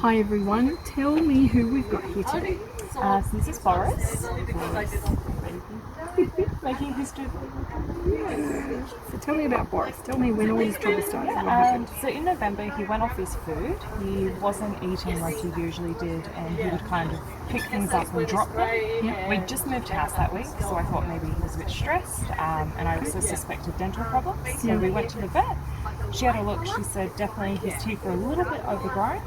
Hi everyone, tell me who we've got here today. So this is Boris. Making history. So tell me about Boris. Tell me when all his trouble started. What happened? So in November he went off his food. He wasn't eating like he usually did, and he would kind of pick things up and drop them. Yeah. We'd just moved house that week, so I thought maybe he was a bit stressed, and I also suspected dental problems. So we went to the vet. She had a look. She said definitely his teeth were a little bit overgrown.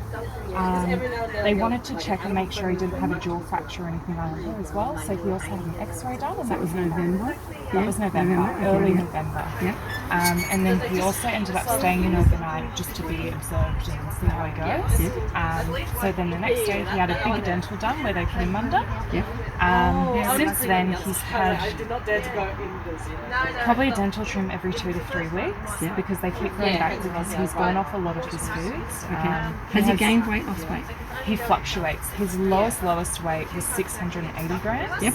They wanted to check and make sure he didn't have a jaw fracture or anything like that as well. So he also had an X-ray done. And That was November. That was November, early November. Yeah. And then he also ended up staying in overnight just to be observed and see how he goes. So then the next day he had a big dental done where they put him under. Yeah. Since then he's had probably a dental trim every 2 to 3 weeks because they keep going back because he's gone off a lot of his foods. Has he gained weight, lost weight? He fluctuates. His lowest weight was 680 grams. Yep.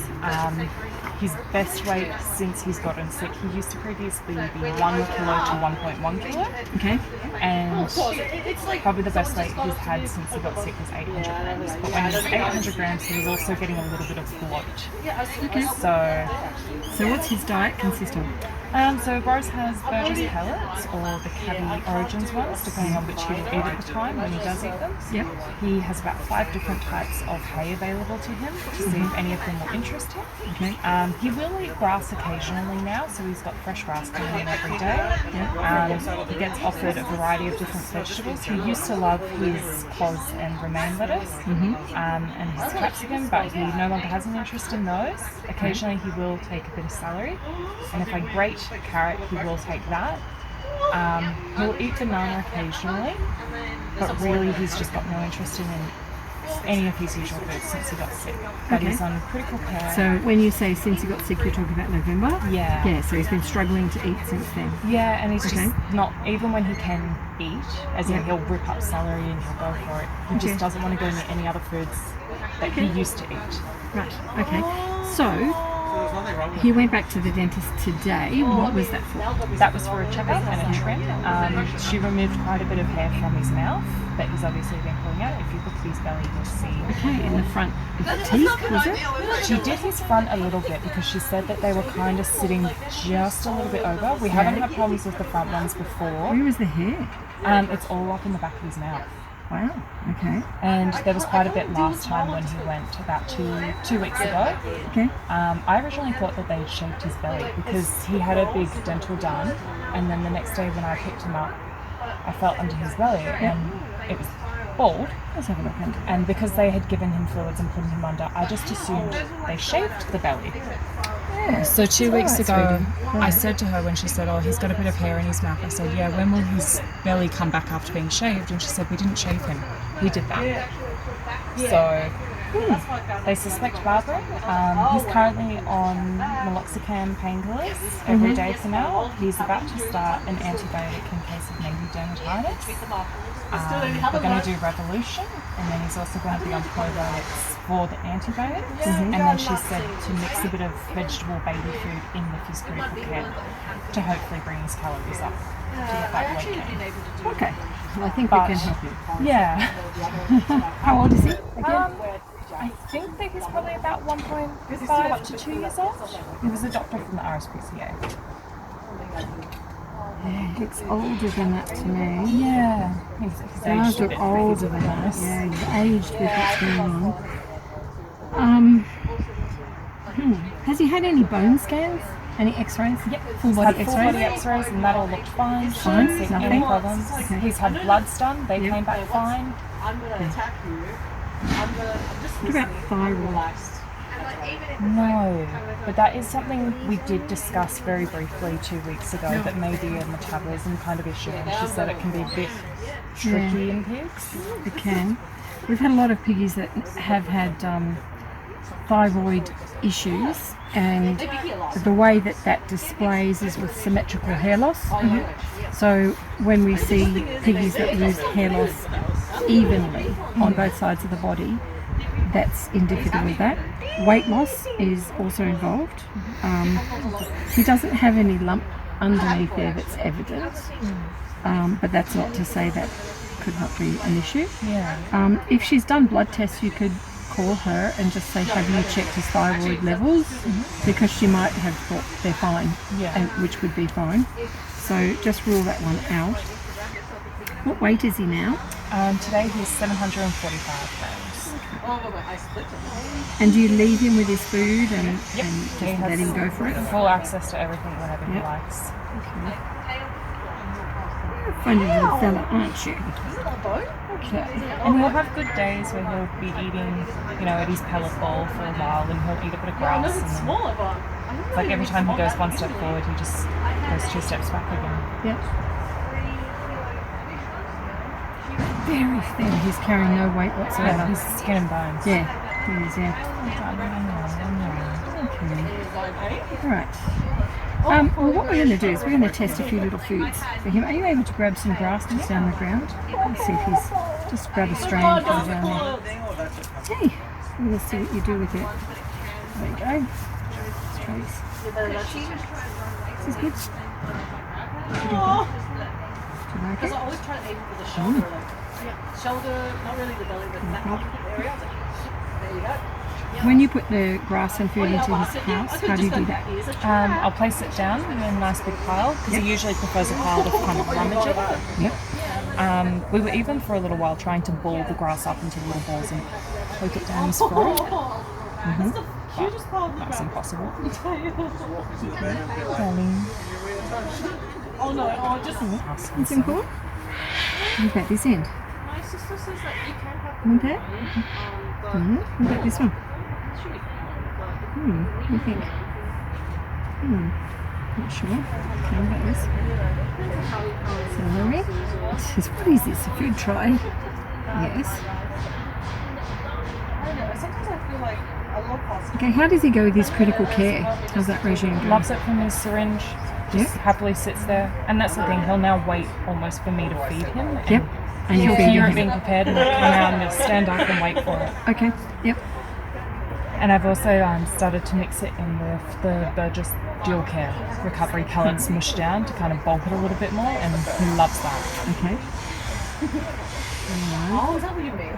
His best weight since he's gotten sick, he used to previously be 1 kilo to 1.1 kilo. Okay. And probably the best weight he's had since he got sick was 800 grams. But when he was 800 grams, he was also getting a little bit of bloat. Okay. So what's his diet consist of? So Boris has Burgess pellets or the Cavy Origins ones, depending on which he will eat at the time when he does eat them. Yep. He has about 5 different types of hay available to him to see if any of them will interest him. Okay. He will eat grass occasionally now, so he's got fresh grass coming in every day. He gets offered a variety of different vegetables. He used to love his cos and romaine lettuce and his capsicum, but he no longer has an interest in those. Occasionally he will take a bit of celery, and if I grate a carrot, he will take that. He'll eat banana occasionally, but really he's just got no interest in any of his usual foods since he got sick. But he's on critical care. So when you say since he got sick, you're talking about November? Yeah. Yeah, so he's been struggling to eat since then. Yeah, and he's just not, even when he can eat, as in he'll rip up celery and he'll go for it, he just doesn't want to go near any other foods that he used to eat. Right, okay. So, he went back to the dentist today. What was that for? That was for a checkup and a trim. She removed quite a bit of hair from his mouth that he's obviously been pulling out. If you look at his belly, you'll see. Okay, in the front of the teeth, was it? She did his front a little bit because she said that they were kind of sitting just a little bit over. We haven't had problems with the front ones before. Where was the hair? It's all up in the back of his mouth. Wow, okay. And there was quite a bit last time when he went about two weeks ago. Okay. I originally thought that they'd shaved his belly because he had a big dental done, and then the next day when I picked him up, I felt under his belly and it was bald. Let's have a look. And because they had given him fluids and put him under, I just assumed they shaved the belly. Yeah. So 2 weeks ago, I said to her when she said, oh, he's got a bit of hair in his mouth, I said, yeah, when will his belly come back after being shaved? And she said, we didn't shave him. We did that. So they suspect barbering. He's currently on meloxicam painkillers every day for now. He's about to start an antibiotic in case of maybe dermatitis. We're going to do Revolution, and then he's also going to be on probiotics for the antibiotics. And then she said to mix a bit of vegetable baby food in with his critical care to hopefully bring his calories up to get that weight gain. Okay, well, I think we can help you. Yeah. How old is he again? I think that he's probably about 1.5 up to 2 years old. He was a doctor from the RSPCA. Yeah, he looks older than that to me. Yeah. He's Does aged a look bit, older than that. honest. Yeah, he's aged with what's going on. Has he had any bone scans? Any X-rays? Yep. Full He's body had full X-rays? body X-rays and that all looked fine. She Fine? didn't see Nothing? any problems. Okay. He's had bloods done. They came back fine. What about thyroid? No, but that is something we did discuss very briefly 2 weeks ago, that may be a metabolism kind of issue, and she said it can be a bit tricky in pigs. It can. We've had a lot of piggies that have had thyroid issues, and the way that displays is with symmetrical hair loss. So when we see piggies that lose hair loss evenly on both sides of the body, that's indicative of that. Weight loss is also involved. He doesn't have any lump underneath there that's evident, but that's not to say that could not be an issue. Yeah. If she's done blood tests, you could call her and just say, have you checked his thyroid levels? Because she might have thought they're fine, and, which would be fine. So just rule that one out. What weight is he now? Today he's 745 grams. And do you leave him with his food and Yep. just He let has him go for it? full access to everything whenever he likes. Funny little fella, aren't you? Okay. And he'll have good days where he'll be eating, you know, at his pellet bowl for a while, and he'll eat a bit of grass. And then, like every time he goes one step forward, he just goes 2 steps back again. Yep. Very thin. He's carrying no weight whatsoever. Yeah, he's skin and bones. Yeah, he is, yeah. Okay. Right. Well, what we're going to do is we're going to test a few little foods for him. Are you able to grab some grass just down the ground? Let's see if he's... Just grab a strand from down there. Hey, we're going to see what you do with it. There you go. Strays. This is good. Do you like it? I always try to aim for the shoulder. Shoulder, not really the belly, but that area. There you go. When you put the grass and food into his house, how do you do that? I'll place it down in a nice big pile, because he usually prefers a pile to kind of rummage it. Yep. We were even for a little while trying to ball the grass up into little balls and poke it down his throat. That's the cutest part of the That's impossible. Darling. Oh no, just... It's important. What about this end? My sister says that you can have Want that? but What about this one? What do you think? Not sure. Okay, what about this? Celery. What is this? A food tray? Yes. sometimes I feel like I love pasta. Okay, how does he go with his critical care? How's that regime going? Loves it from his syringe. Just happily sits there. And that's the thing, he'll now wait almost for me to feed him. And Yep. And he'll you're hear feeding it him. being prepared and he'll come out and he'll stand up and wait for it. Okay, yep. And I've also started to mix it in with the Burgess Dual Care recovery pellets mushed down to kind of bulk it a little bit more, and he loves that. Okay. Oh, is that what you mean?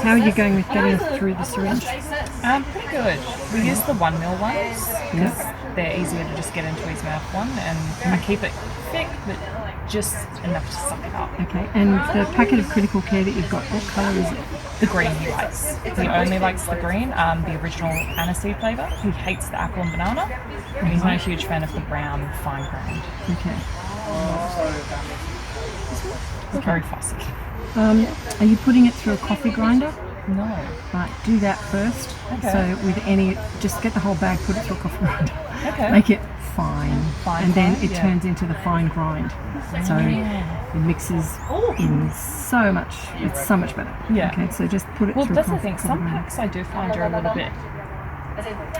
How are you going with getting it through the syringe? Pretty good. We use the 1 ml ones because Yep. they're easier to just get into his mouth one, and I keep it thick but just enough to suck it up. Okay, and the packet of critical care that you've got, what colour is it? The green he likes. He only likes the green, the original aniseed flavour. He hates the apple and banana, and he's not a huge fan of the brown fine grained. Okay. He's very fussy. Are you putting it through a coffee grinder? No. Right, do that first. Okay. So with any, just get the whole bag, put it through a coffee grinder. Okay. Make it fine. Fine and then grind, it yeah. turns into the fine grind. So it mixes in so much, it's so much better. Yeah. Okay, so just put it Well, through that's a the coffee thing. Some grinder. packs I do find are a little bit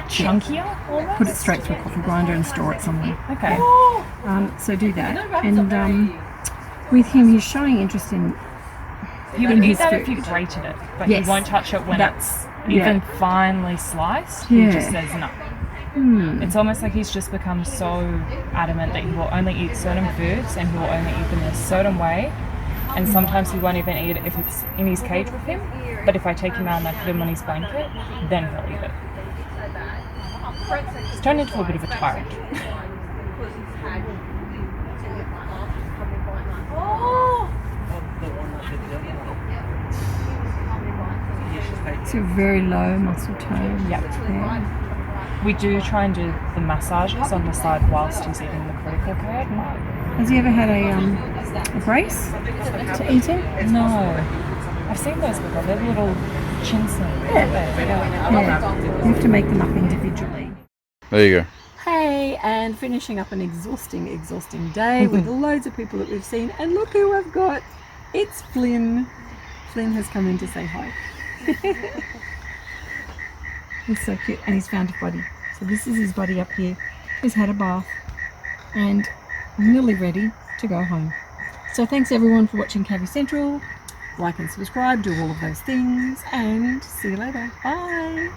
chunkier almost. Put it straight through a coffee grinder and store it somewhere. Okay. So do that. And with him, he's showing interest in He would eat his that food. if you grated it, but Yes. he won't touch it when That's- it's even finely sliced. He Yeah. just says no. It's almost like he's just become so adamant that he will only eat certain foods and he will only eat them in a certain way. And sometimes he won't even eat it if it's in his cage with him. But if I take him out and I put him on his blanket, then he'll eat it. He's turned into a bit of a tyrant. it's a very low muscle tone. Yep. Yeah. We do try and do the massages on the side whilst he's eating the critical care. Has he ever had a brace to eat in? No. I've seen those before. They're little chin slings. Yeah. You have to make them up individually. There you go. Hey, and finishing up an exhausting day with loads of people that we've seen. And look who I've got. It's Flynn. Flynn has come in to say hi. He's so cute, and he's found a buddy. So this is his buddy up here. He's had a bath and nearly ready to go home. So thanks everyone for watching Cavy Central. Like and subscribe, do all of those things, and see you later. Bye.